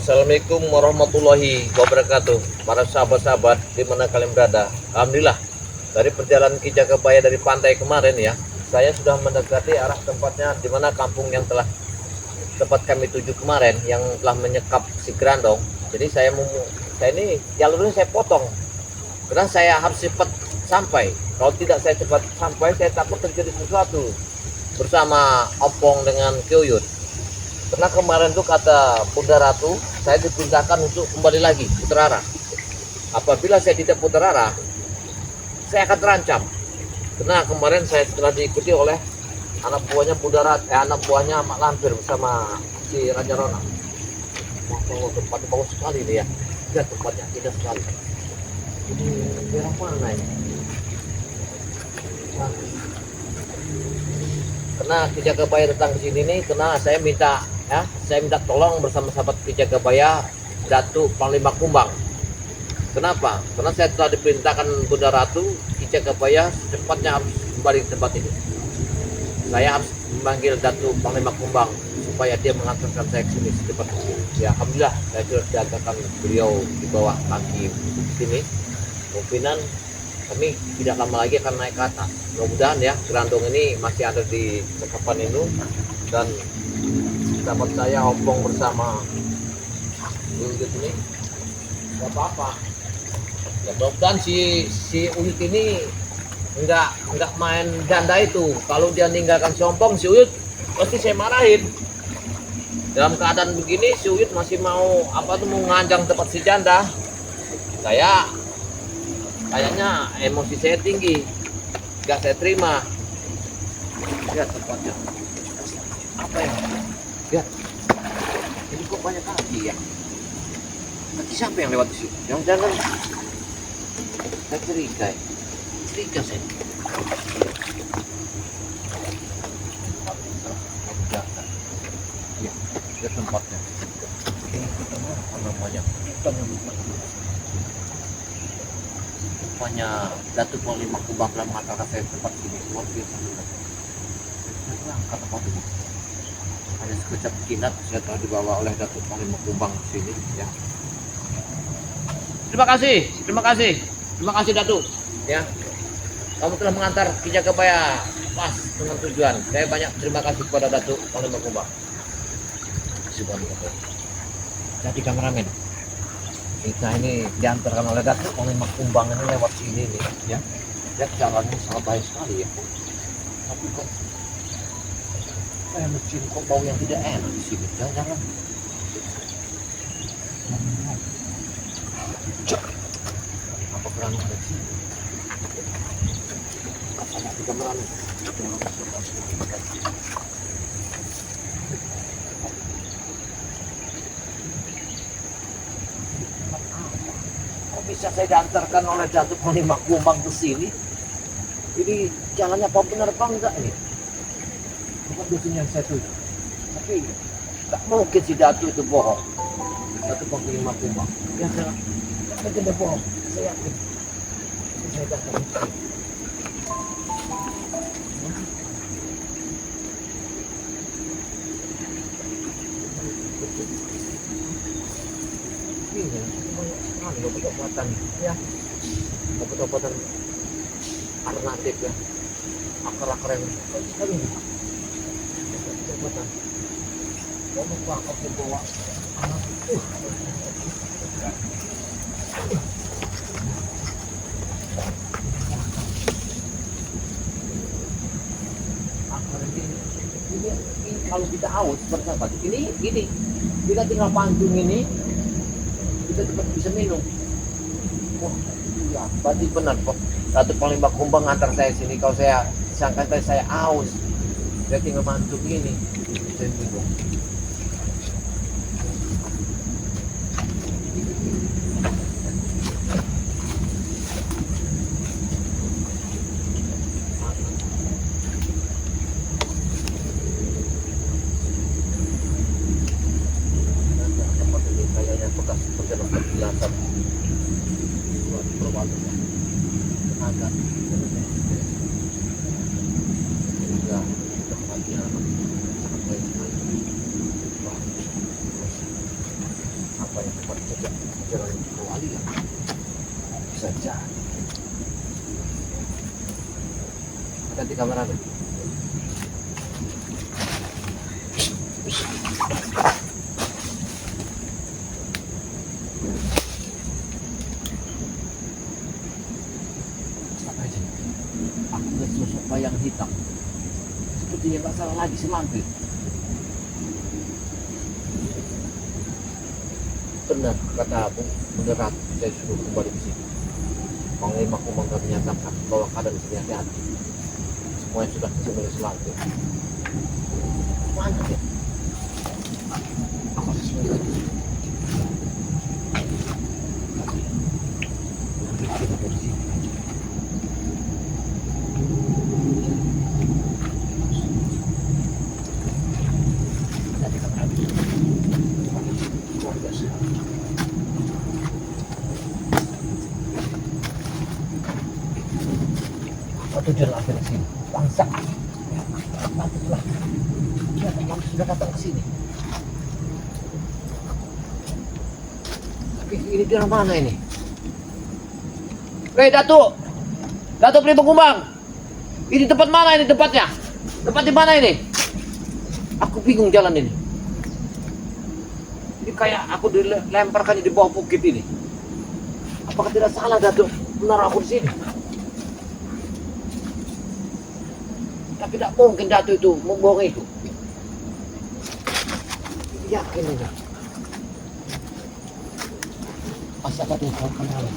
Assalamualaikum warahmatullahi wabarakatuh. Para sahabat-sahabat di mana kalian berada. Alhamdulillah dari perjalanan Ki Jagabaya dari pantai kemarin ya, saya sudah mendekati arah tempatnya di mana kampung yang telah tempat kami tuju kemarin yang telah menyekap si Grandong. Jadi saya ini jalurnya saya potong karena saya harus cepat sampai. Kalau tidak saya cepat sampai, saya takut terjadi sesuatu bersama Opong dengan Kyuyut. Karena kemarin tuh kata Bunda Ratu, saya diperintahkan untuk kembali lagi putar arah. Apabila saya tidak putar arah, saya akan terancam. Karena kemarin saya telah diikuti oleh anak buahnya Bunda Ratu, anak buahnya Mak Lampir bersama si Raja Rona. Wah, tempatnya bagus sekali nih ya. Lihat tempatnya, indah sekali. Ini daerah mana ini? Nah, karena Ki Jagabaya datang ke sini nih, karena saya minta tolong bersama sahabat Ki Jagabaya, Datuk Panglima Kumbang. Kenapa? Karena saya telah diperintahkan Bunda Ratu, Ki Jagabaya secepatnya harus kembali ke tempat ini. Saya harus memanggil Datuk Panglima Kumbang supaya dia mengantarkan saya ke sini secepat mungkin. Ya alhamdulillah saya sudah diantarkan beliau di bawah kaki sini. Kemungkinan kami tidak lama lagi akan naik ke atas. Mudah-mudahan ya Grandong ini masih ada di sekapan itu, dan sahabat saya Opong bersama Uyut ini nggak apa-apa. Ya mudah-mudahan si Uyut ini nggak main janda itu. Kalau dia meninggalkan si Opong, si Uyut pasti saya marahin. Dalam keadaan begini si Uyut masih mau mau nganjang tempat si janda. Kayaknya emosi saya tinggi, nggak saya terima. Lihat tempatnya apa ya? Lihat, ini kok banyak kaki ya? Nanti siapa yang lewat di sini? Jangan saya curiga saya. Ya, lihat tempatnya. Ini apa namanya? Rupanya Datuk Panglima Kumbang dalam mengatakan saya tempat ini luar biasa. Angkat tempat ini. Hanya sekejap kilat saya telah dibawa oleh Datuk Panglima Kumbang ke sini ya. Terima kasih Datuk ya. Kamu telah mengantar Ki Jagabaya pas dengan tujuan. Saya banyak terima kasih kepada Datuk Panglima Kumbang. Terima kasih. Jadi kameramen, kita ini diantarkan oleh Datuk Panglima Kumbang ini lewat sini nih ya. Lihat jalannya sangat baik sekali ya. Tapi kok kayak mencium kok bau yang tidak enak di sini. Jangan. Apa Grandong ada di sini? Sama di kameramen. Bisa saya diantarkan oleh Datuk Panglima Kumbang ke sini. Ini jalannya apa benar apa enggak ini? Bukan biasanya yang saya tuju. Tapi tak mungkin si Datuk itu bohong. Datuk Panglima Kumbang. Ya saya tidak bohong. Saya yakin. Saya datang. Obat-obatan ya, obat-obatan alternatif ya, akar-akar yang sekali obat-obatan. Kamu bakal dibawa akar ini kalau kita haus bersahabat ini gini, kita tinggal pancung ini kita cepat bisa minum. Wah, iya, berarti benar kok. Datuk Panglima Kumbang antar saya sini. Kalau saya sangka saya aus, saya tinggal mantuk ini, saya minum. Kayaknya bekas perjalanan penjelasan. Agak ya, jalan wali ya. Bisa jadi. Ganti kamera deh. Aku lihat sosok bayang hitam. Sepertinya nggak salah lagi si lampir. Benar kata aku, beneran saya suruh kembali ke sini. Panglima Komando menyatakan bahwa keadaan di sini hati-hati. Semuanya sudah kecil oleh Selangkir. Mana ya? Aku harus sembunyi lagi. Nanti kita dari sini. Nanti kita berhenti. Luar biasa. Tujuan akhir ke sini, bangsa. Patutlah. Dia memang sudah datang ke sini. Tapi ini di mana ini? Hei Datuk, Datuk Pri Pengkumbang. Ini tempat mana ini tempatnya? Tempat di mana ini? Aku bingung jalan ini. Ini kayak aku dilemparkannya di bawah bukit ini. Apakah tidak salah Datuk menaruh aku di sini? Tapi tidak mungkin Datuk itu membohong itu. Yakin ini. Masa Datuk tahu kemana?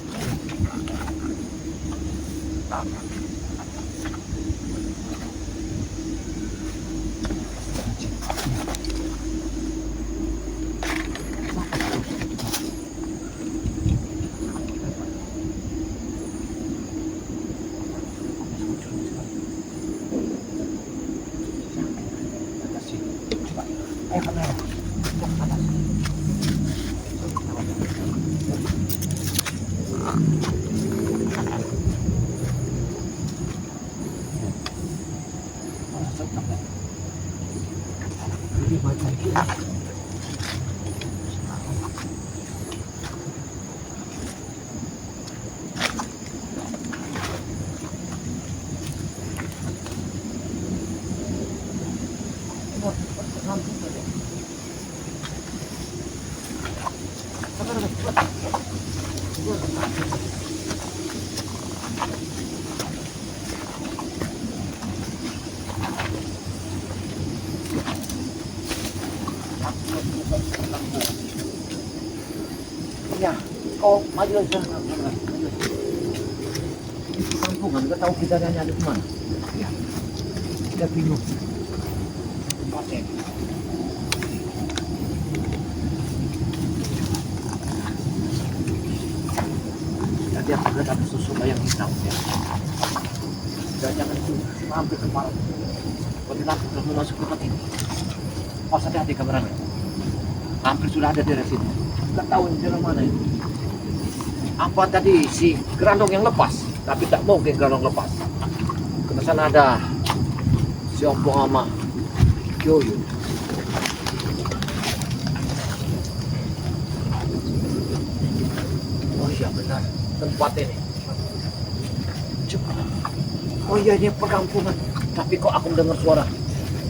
Ya, kau maju lagi sana. Ini kampungan, nggak tahu kita ada di mana. Ya, kita bingung. Tempatnya. Tadi aku lihat ada susu bayang hitam ya. Jangan itu hampir kepala. Kalau sudah mau masuk ke tempat ini. Pas hati-hati kameranya. Hampir sudah ada di sini. Nggak tahu di dalam mana itu. Apa tadi si gerandong yang lepas? Tapi tak mungkin gerandong lepas. Ke sana ada si Ompong sama Kyoyo. Oh iya benar, tempat ini. Coba. Oh iya ini perkampungan. Tapi kok aku dengar suara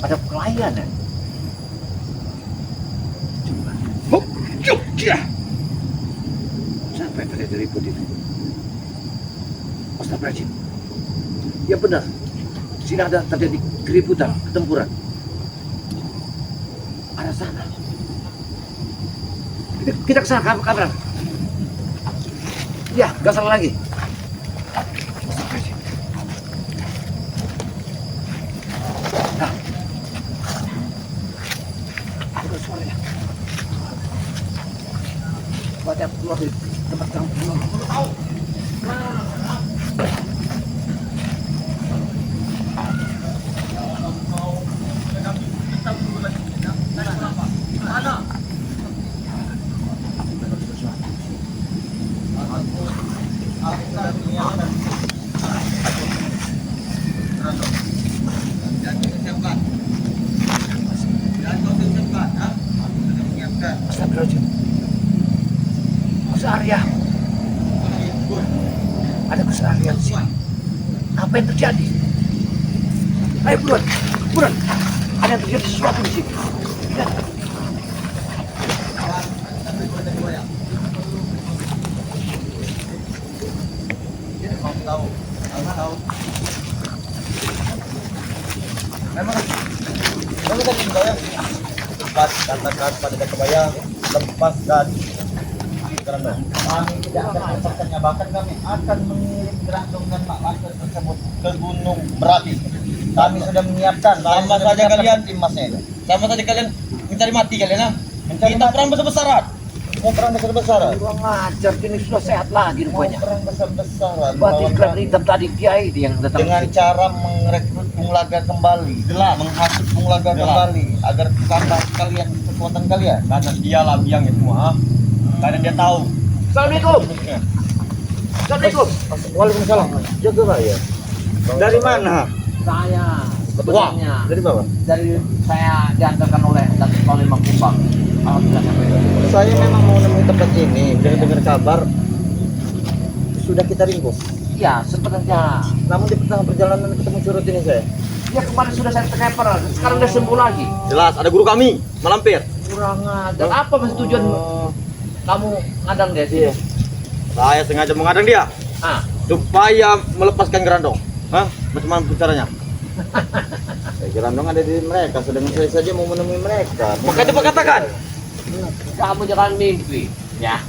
ada pelayan ya? Coba. Hop, ya. Sampai terjadi ribut itu. Astagfirullahaladzim. Ya benar. Sini ada terjadi keributan, ketempuran. Arah sana. Kita ke sana, kabar. Ya, gak salah lagi. Astagfirullahaladzim. Nah. Ada suaranya. Baca keluar dari tempat kamu. Tahu. Astagfirullahaladzim. apa yang terjadi? Ayo buruan, buruan. Ada yang terjadi sesuatu di sini. Lihat. Memang tadi Kebaya tempat katakan pada Kebaya lepas dan karena kami tidak akan melepaskannya, bahkan kami akan mengirim gerandong dan mak lampir tersebut ke Gunung Merapi. Kami sudah menyiapkan, sama saja kalian timmasnya, sama saja kalian mencari mati kalian, ah. Kita perang besar-besaran. Mau perang besar-besaran? Kurang ajar, ini sudah sehat lagi Mau rupanya. perang besar-besaran. Berarti Melawan klan hitam tadi Kiai yang datang. dengan cara merekrut Punglaga kembali, menghasut Punglaga kembali agar tambah kalian kekuatan kalian. Karena dia lah biang itu semua. Karena dia tahu. Assalamualaikum. Assalamualaikum. Waalaikumsalam. Jaga Raya. Dari mana? Saya Ketua. sebenarnya Dari bawah. dari saya diantarkan oleh Datuk Panglima Kumbang. Alhamdulillah sampai. Saya memang mau nemuin tempat ini. Dengar kabar sudah kita ringkus. Iya, sebenarnya. Namun di tengah perjalanan ketemu curut ini saya. Ya kemarin sudah saya tekeper, sekarang udah sembuh lagi. Jelas ada guru kami, Malampir. Kurang ajar. Apa maksud tujuan kamu ngadang dia? Iya. Saya sengaja mengadang dia Ah, supaya melepaskan gerandong. Hah? Bagaimana caranya? Saya gerandong ada di mereka, sedangkan saya saja mau menemui mereka. Maka cepat katakan. kamu jangan mimpi, ya.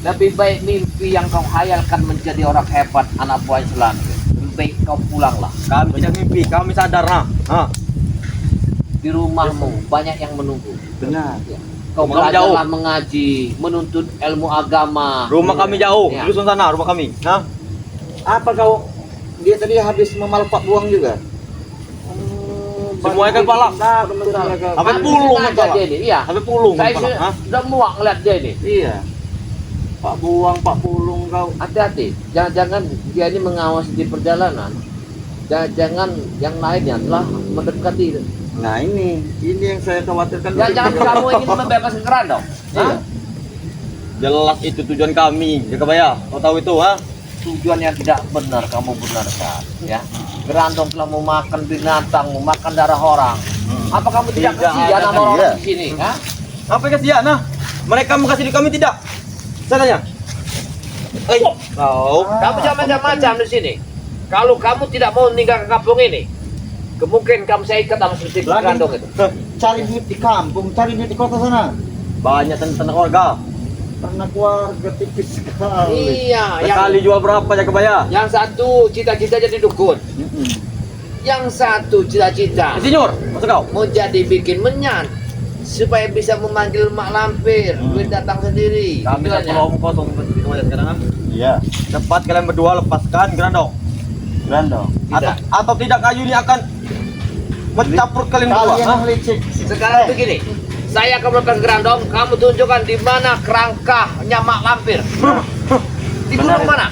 Lebih baik mimpi yang kau hayalkan menjadi orang hebat anak buah Islam. Lebih baik kau pulanglah. Kami tidak mimpi, kami sadar. Hah? Di rumahmu banyak yang menunggu. Benar. Ya. Kau Rumah kami belajarlah mengaji, menuntut ilmu agama. Rumah kami jauh, Ya. di dusun sana rumah kami. Hah? Apa kau? Dia tadi habis memalpak buang juga. Semuanya kan palak. Sampai pulung kan aja dia ini, iya. Sampai pulung Saya kan, Hah? sudah muak ngeliat dia ini. Iya. Pak buang, Pak pulung kau. Hati-hati, jangan-jangan dia ini mengawasi di perjalanan. Jangan yang lainnya telah mendekati. Nah ini yang saya khawatirkan. Jangan kamu ingin membebaskan Gerandong. Iya. Jelas itu tujuan kami, ya Kebaya. Kau tahu itu, ha? Tujuan yang tidak benar kamu benarkan, ya. Gerandong telah memakan binatang, memakan darah orang. Apa kamu tidak Tidak kasihan ada, sama orang iya. di sini, ha? Apa yang kasihan, nah? Mereka mengasihi kami tidak. Saya tanya. Kau Kamu jangan macam-macam di sini. Kalau kamu tidak mau meninggalkan kampung ini, kemungkinan kamu saya ikat sama seperti Gerandong itu. Cari duit di kampung, cari duit di kota sana. banyak tentang warga. Karena keluarga tipis sekali. Iya, Sekali jual berapa ya Kebaya? yang satu cita-cita jadi dukun, yang satu cita-cita Insinyur, masuk kau. mau jadi bikin menyan supaya bisa memanggil mak lampir, duit datang sendiri. Kami tak Tujuannya. perlu omong kosong seperti Kebaya sekarang. Kan? Iya. Cepat kalian berdua lepaskan Gerandong. Gerandong. Atau tidak kayu ini akan mencampur kalian berdua. Kalian Hah? yang licik. Sekarang begini, saya akan melakukan Gerandong, kamu tunjukkan di mana kerangkanya mak lampir. Di gunung mana?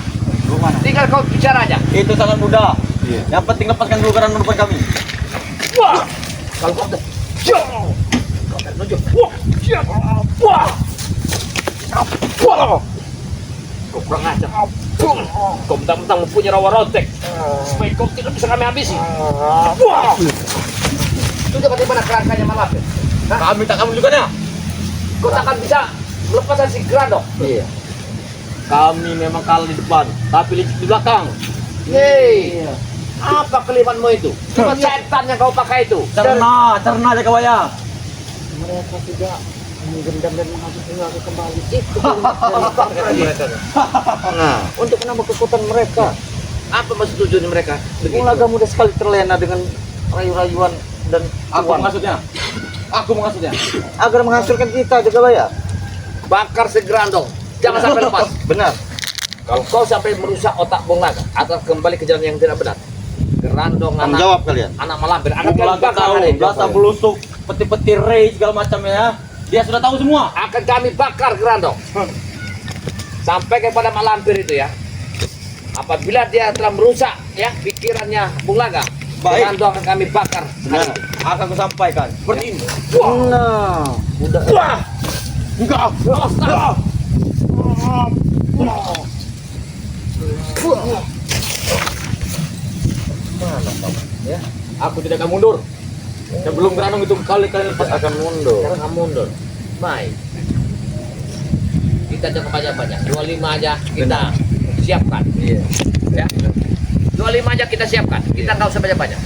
Tinggal kau bicara aja. Itu sangat mudah. Iya. Yang penting lepaskan dulu Gerandong depan kami. Wah, kalau kau tuh, kau akan tunjuk. Wah, wah, kau kurang ajar. Kau mentang-mentang mempunyai rawa rotek, supaya kau tidak bisa kami habisi. Wah, tunjukkan di mana kerangkanya mak lampir. Kami tak kamu juga ya. Kau tak akan bisa melepaskan si Gerandong. Iya. Kami memang kalah di depan, tapi licik di belakang. Hei, apa kelihatanmu itu? Cuma setan yang kau pakai itu. Cerna aja Kebaya. Mereka tidak menggendam dan menghasut aku kembali. Itu Nah, untuk menambah kekuatan mereka. Apa maksud tujuan mereka? Punglaga mudah sekali terlena dengan rayu-rayuan dan Aku cuan. maksudnya. Aku maksudnya. Agar menghancurkan kita, Jagabaya. Bakar si Gerandong, jangan sampai lepas. Benar. Kalau kau sampai merusak otak Punglaga atau kembali ke jalan yang tidak benar, Gerandong Tanggung anak jawab kalian. anak malampir akan kami Punglaga bakar tahu, hari ini. rasa belusuk, peti-peti rei segala macam ya. Dia sudah tahu semua. Akan kami bakar Gerandong sampai kepada malampir itu ya. Apabila dia telah merusak ya pikirannya Punglaga, Baik. Gerandong akan kami bakar hari Benar. ini. Akan aku sampaikan. Seperti ini. Nah, mudah. Wah, Enggak. enggak. Mana kau? Ya, Aku tidak akan mundur. Sebelum Granong itu kalian lepas. akan mundur. Sekarang kamu mundur. Baik. Kita jangan banyak-banyak. 25 aja kita siapkan. Iya. Ya. 25 aja kita siapkan. Kita nggak usah banyak-banyak.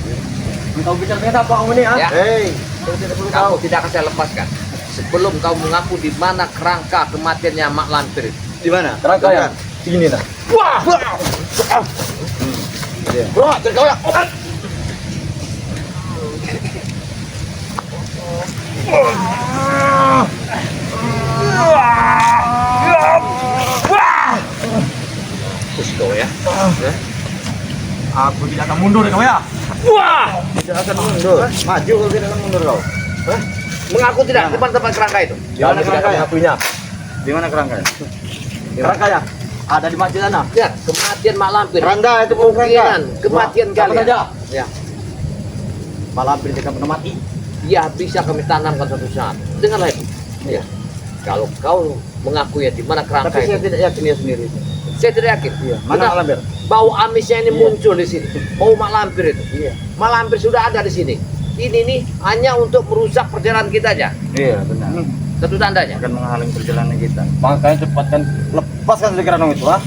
Kau bicara apa kamu ini ah? Ya. Hei, kau tidak perlu tahu. Kamu tidak akan saya lepaskan sebelum kau mengaku di mana kerangka kematiannya Mak Lampir itu. Di mana? Kerangka ya? Sini nah. Wah! Iya. Bro, jadi kau ya. Terus kau ya. Aku tidak akan mundur kau ya. Wah! Tidak akan mundur. Maju kau tidak akan mundur kau. Mengaku tidak di mana tempat kerangka itu. Di mana Kamu tidak kerangka akan ya? mengakuinya. Di mana kerangkanya? Kerangka ya? Ada di masjid sana. Ya, kematian Mak Lampir. Keranda itu bukan kerangka. Kemungkinan kematian Kamu kalian. saja. Ya, Malam ini tidak pernah mati. ya bisa kami tanamkan suatu saat. Dengarlah itu. Ya. Kalau kau mengaku ya di mana kerangka Tapi saya itu. tidak yakin dia sendiri. Saya tidak yakin. Iya. Mana Kenapa? Mak Lampir? Bau amisnya ini Iya. muncul di sini. Bau Mak Lampir itu. Iya. Mak Lampir sudah ada di sini. Ini nih hanya untuk merusak perjalanan kita aja. Iya, benar. Satu tandanya. Akan menghalangi perjalanan kita. Makanya cepatkan lepaskan dari Granong itu ah.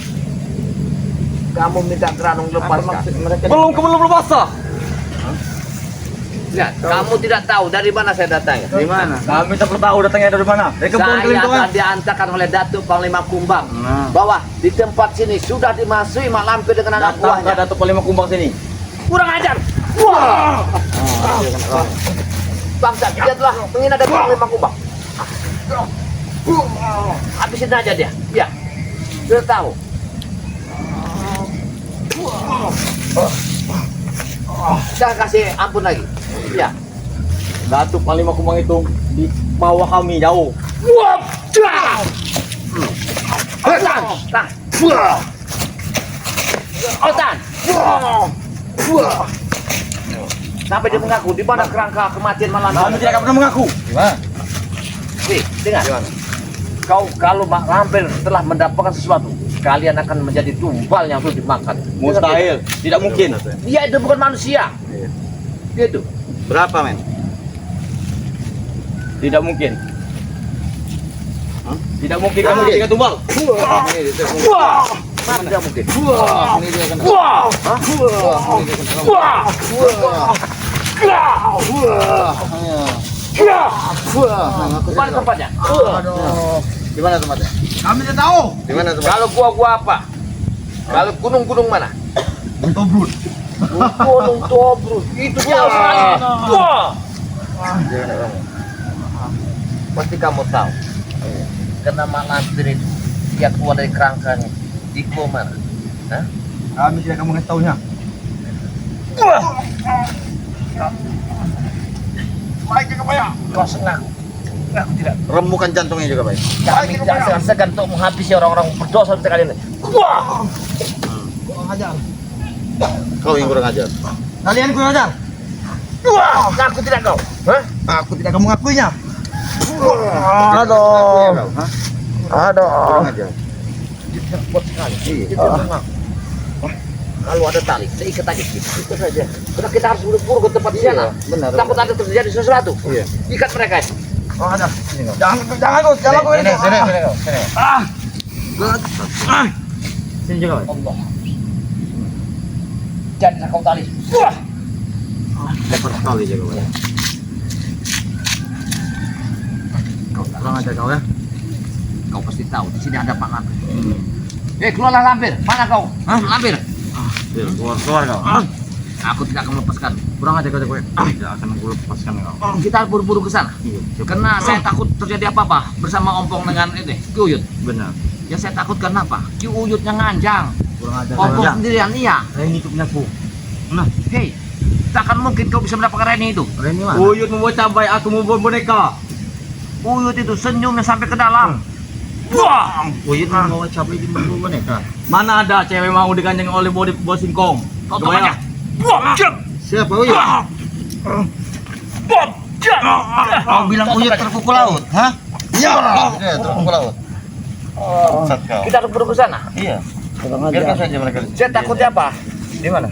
Kamu minta Granong Apa lepaskan. maksud mereka? Belum lepas ah. Lihat, kamu tidak tahu dari mana saya datang. Di mana? Kami tak perlu tahu datangnya dari mana. Dari kebun Saya kelintungan. akan diantarkan oleh Datuk Panglima Kumbang Nah. bahwa di tempat sini sudah dimasuki Mak Lampir dengan anak Datang ke buahnya. Datuk Panglima Kumbang sini. Kurang ajar. Wah! Bangsa dia telah menghina Datuk Panglima Kumbang. Habisin aja dia. Ya. Sudah tahu. Saya kasih ampun lagi. Ya. Datuk Panglima Kumbang itu di bawah kami jauh. Wah! Dah! Otan. Tang. Otan. Sampai dia mengaku di mana kerangka kematian malam Kami tidak akan pernah mengaku. Di mana? Nih, dengar. Di mana? Kau kalau Mak Lampir telah mendapatkan sesuatu, kalian akan menjadi tumbalnya untuk dimakan. Mustahil, tidak mungkin. Dia itu bukan manusia. Iya. Dia itu. Berapa, men? Tidak mungkin. Hah? Tidak mungkin kamu tiga tumbal. Ini dia akan- Wah! Mana tidak mungkin. Ini dia akan- Wah! Hah? Ini dia akan- Wah! Wah. Gah! Wah. Gah! Wah. Aku Mana tidak tahu. tempatnya? Aduh. Di mana tempatnya? Kami tidak tahu. Di mana tempatnya? Kalau gua apa? Kalau gunung-gunung mana? Tobrut. Gunung Tobruk. Itu jauh sekali. Wah! Di mana kamu? Pasti kamu tahu. Karena Mak Lampir itu dia keluar dari kerangkanya. Di gua mana? Hah? Kami tidak akan mengetahuinya. Wah! Kau senang. Remukan jantungnya juga, baik. Kami tidak segan-segan untuk menghabisi orang-orang berdosa seperti kalian. Wah! Kau yang kurang ajar. Kalian kurang ajar. Wah, aku tidak kau. Hah? Aku tidak akan mengakuinya. Aduh. Hah? Aduh. Kurang ajar. Dia kuat sekali. Iya. Dia tidak mengaku. Kalau ada tali, saya ikat aja. Itu saja. Karena kita harus buru-buru ke tempat di sana. Benar. Takut ada terjadi sesuatu. Iya. Ikat mereka. Oh, ada. Sini kau. Jangan kau, jangan kau ini. Sini kau. Sini. Sini juga. Allah. Jangan kau tali. Wah! Cepat sekali jaga, baik. Kurang ajar kau ya. Kau pasti tahu di sini ada Pak Lampir. Keluarlah Lampir. Mana kau? Hah? Lampir. Keluar kau. Aku tidak akan melepaskan. Kurang ajar kau. Tidak akan aku lepaskan kau. Kita harus buru-buru ke sana. Iya. Karena saya takut terjadi apa-apa bersama Ompong dengan ini, Ki Uyut. Benar. Yang saya takut karena apa? Ki Uyutnya nganjang. Kurang ajar. Ompong sendirian iya. Reni itu punyaku. Hei, takkan mungkin kau bisa mendapatkan Reni itu. Reni mana? Uyut membuat cabai, aku membuat boneka. Uyut itu senyumnya sampai ke dalam. Wah! Uyut mau cabai di mana boneka? Mana ada cewek mau digandeng oleh bos singkong? Kau tahu aja. Wah! Jam! Siapa Uyut? Wah! Wah! Jam! Kau bilang Uyut terpukul laut, hah? Iya. Iya, terpukul laut. Sat kau. Kita harus buru ke sana. Iya. Biarkan saja mereka. Saya takutnya apa? Di mana?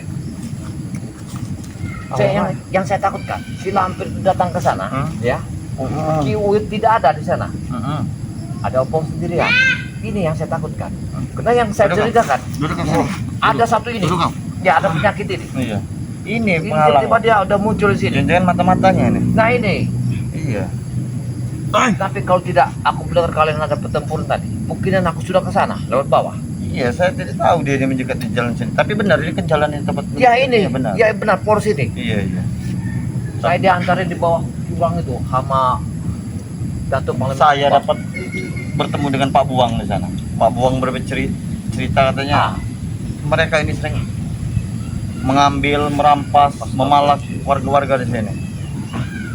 Yang saya takutkan, si Lampir datang ke sana, ya. Ki Uyut tidak ada di sana. Ada Opong sendirian. Ini yang saya takutkan. Karena yang saya ceritakan, ada satu ini. Ya, ada penyakit ini. Iya. Ini Ini penghalang. tiba-tiba dia udah muncul di sini. Jangan mata-matanya ini. Nah ini. Iya. Tapi kalau tidak, aku mendengar kalian ada pertempuran tadi. Mungkin aku sudah ke sana lewat bawah. Iya, saya tidak tahu dia ini menjegat di jalan sini. Tapi benar ini kan jalan yang tempat. Ya ini, Iya, benar. ya benar porsi ini. Iya, iya. Saya diantarin di bawah jurang itu sama Datuk Panglima. Saya dapat bertemu dengan Pak Buang di sana. Pak Buang bercerita katanya mereka ini sering mengambil, merampas, memalak warga-warga di sini.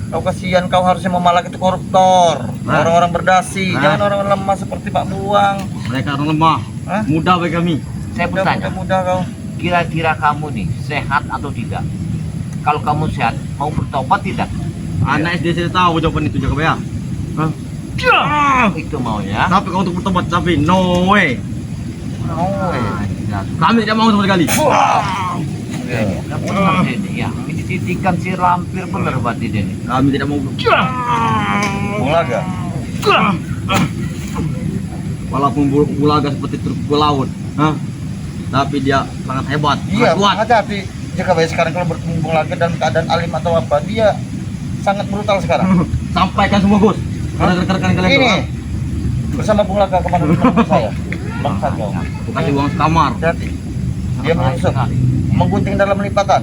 Kau kasihan, kau harusnya memalak itu koruptor, orang-orang berdasi, jangan orang lemah seperti Pak Buang. Mereka orang lemah, Hah? mudah bagi kami. Saya bertanya, Mudah kau. kira-kira kamu nih sehat atau tidak? Kalau kamu sehat, mau bertobat tidak? Anak SD saya tahu jawaban itu Jakabaya. Itu maunya. Tapi kalau untuk bertobat, tapi no way. Kami tidak mau sama sekali. Benar ini ya. Ini titikan si Lampir benar berarti ini. Kami tidak mau. Bulaga. Walaupun Bulaga seperti terpukul laut, tapi dia sangat hebat, Iya, sangat kuat. hati-hati. Jika bayi sekarang kalau bertemu lagi dalam keadaan alim atau apa, dia sangat brutal sekarang. Sampaikan semua Gus. Karena rekan-rekan kalian Ini tuh, bersama Bung Laga kemana saya. Bangsat kau. aku kasih uang sekamar. Hati-hati. Dia Bahaya menyusup, sekali. menggunting dalam lipatan.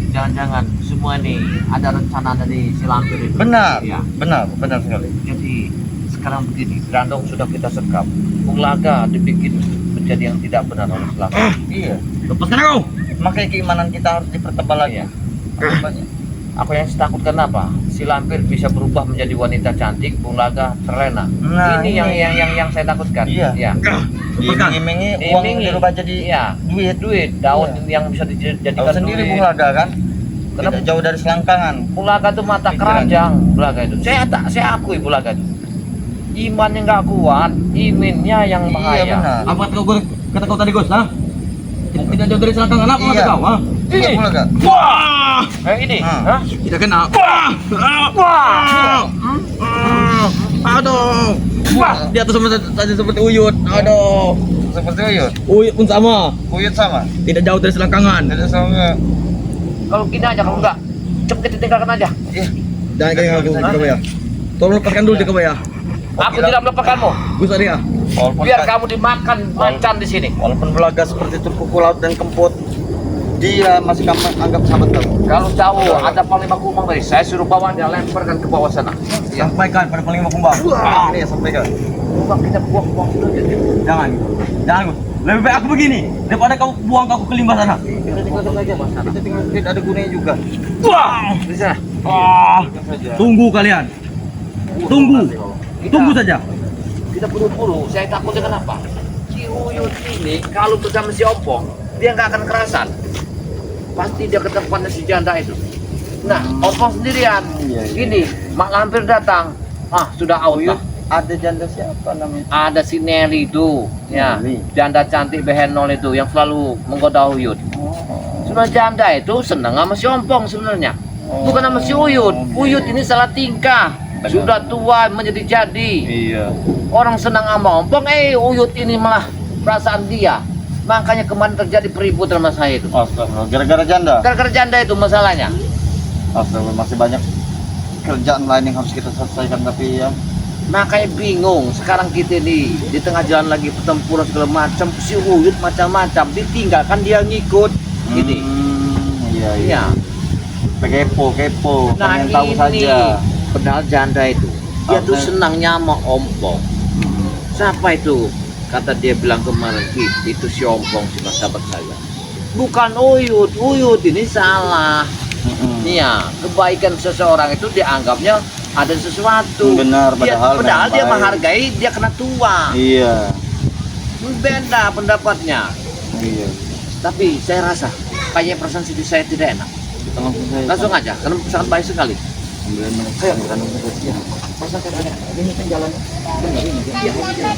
Jangan-jangan semua ini ada rencana dari si Lampir itu. Benar, Ya. benar sekali. Jadi sekarang begini, Grandong sudah kita sekap. Bung Laga dibikin menjadi yang tidak benar oleh si Lampir. Iya. Lepaskan aku. Makanya keimanan kita harus dipertebal lagi. Iya. Akibatnya. Aku yang takutkan apa? Si Lampir bisa berubah menjadi wanita cantik, Bung Laga terlena. Nah, ini ini. yang saya takutkan. Iya. Ya. Diiming-imingi uang Diiming-imingi. dirubah jadi Iya. duit. Daun Iya. yang bisa dijadikan Tahu sendiri Bung Laga kan? Kenapa? Tidak jauh dari selangkangan. Bung Laga itu mata Pikiran. keranjang, Bung Laga itu. Saya akui Bung Laga itu. Imannya nggak kuat, iminnya yang Iya bahaya. benar. Apa kata kau tadi Gus? Tidak jauh dari selangkangan apa Iya. kata kau? Iya Bung Laga. Wah! Ini, Ah. Tidak kena. Wah! Aduh. Wah, di atas sama saja seperti Uyut. Aduh. Seperti Uyut. Uyut pun sama. Uyut sama. Tidak jauh dari selangkangan. Tidak sama. kalau gini aja, kalau enggak, cepet kita tinggalkan aja. Iya. Jangan kalian aku Jakabaya. Tolong lepaskan dulu Jakabaya. Aku tidak melepaskanmu. Gus Arya. Walaupun Biar kamu dimakan macan di sini. walaupun Belaga seperti terpukul laut dan kempot, dia masih kamu anggap sahabat kamu. Kalau tahu ada Panglima Kumang tadi, saya suruh bawa dia lemparkan ke bawah sana. Ya. Sampaikan pada Panglima Kumbang. Ini ya sampaikan. Kumang kita buang-buang dulu aja. Jangan. Jangan Gus. Lebih baik aku begini daripada kau buang aku ke limbah sana. Kita tinggalkan aja mas sana. Kita tinggal tidak ada gunanya juga. Wah! Di sana. Tunggu kalian. Tunggu. Tunggu saja. Kita buru-buru. Saya takutnya kenapa? Si Uyut ini kalau bersama si Opong, dia nggak akan kerasan. Pasti dia ke tempatnya si janda itu. Nah, Opong sendirian. Iya, iya. Gini, Mak Lampir datang. Sudah out lah. Ada janda siapa namanya? Ada si Nelly itu, ya, Nelly. janda cantik behenol itu yang selalu menggoda Uyut. Sebenarnya janda itu senang sama si Ompong sebenarnya, bukan sama si Uyut. Uyut ini salah tingkah, sudah tua menjadi jadi. Iya. Orang senang sama Ompong, Uyut ini malah perasaan dia. Makanya kemarin terjadi peributan sama saya itu. Astaga, gara-gara janda. Gara-gara janda itu masalahnya. Astaga, masih banyak kerjaan lain yang harus kita selesaikan tapi ya. Makanya bingung sekarang kita nih di tengah jalan lagi pertempuran segala macam, si Uyut macam-macam ditinggalkan dia ngikut gini. Iya, Iya. Kepo, Nah pengen tahu ini saja. padahal janda itu dia tuh Oke. senangnya sama Ompong. Siapa itu? Kata dia bilang kemarin, itu si Ompong si sahabat saya. Bukan Uyut, Uyut ini salah. Iya, kebaikan seseorang itu dianggapnya ada sesuatu. Benar, Padahal memang dia baik. menghargai dia kena tua. Iya. Beda pendapatnya. Iya. Tapi saya rasa kayak perasaan hati saya tidak enak. Kita langsung saja. Langsung aja, karena sangat baik sekali. 9 menit. Ayo. Kita langsung saja. Perasaan saya tidak enak. Ini kan jalan. Benar ini. Iya, ini jalan.